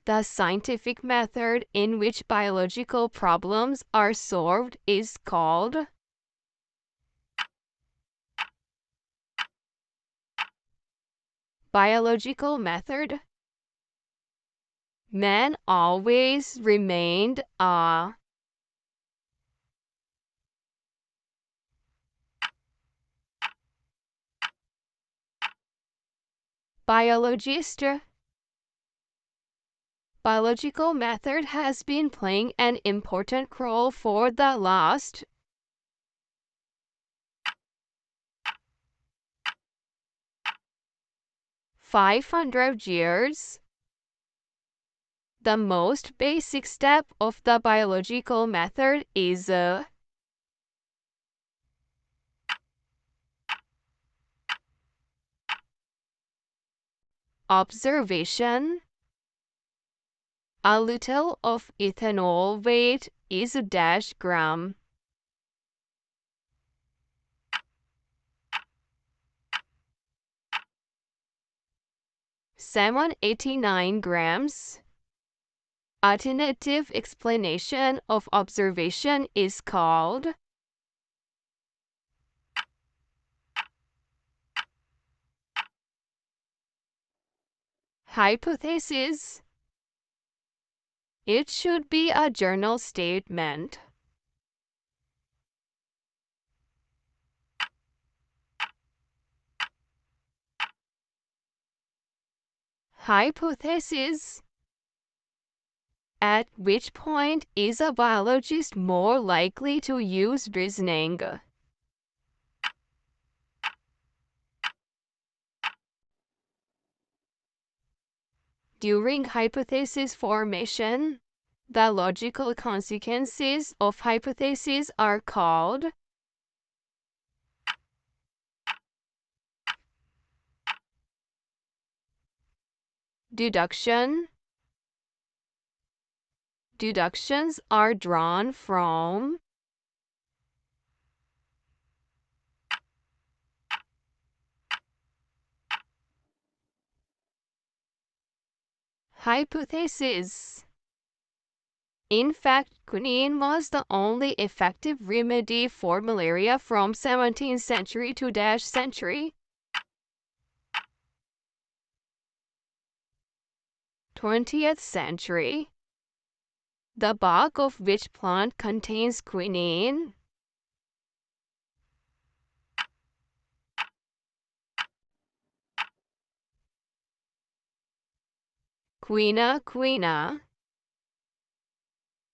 The scientific method in which biological problems are solved is called biological method. Man always remained a biologist. Biological method has been playing an important role for the last 500 years. The most basic step of the biological method is observation. A little of ethanol weight is a dash gram. Salmon 89 grams. Alternative explanation of observation is called hypothesis. It should be a journal statement. Hypothesis. At which point is a biologist more likely to use reasoning? During hypothesis formation, the logical consequences of hypotheses are called deduction. Deductions are drawn from hypothesis. In fact, quinine was the only effective remedy for malaria from 17th century to century. 20th century. The bark of which plant contains quinine? Quina quina.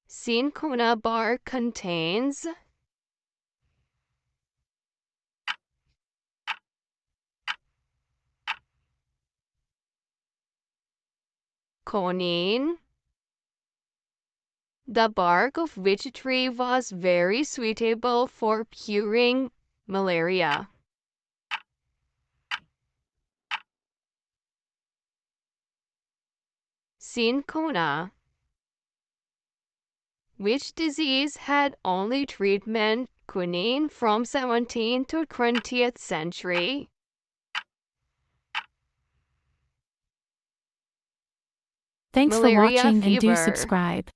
Cinchona bark contains conine. The bark of which tree was very suitable for curing malaria? Cinchona. Which disease had only treatment quinine from 17th to 20th century? Thanks for Malaria watching and do fever. subscribe.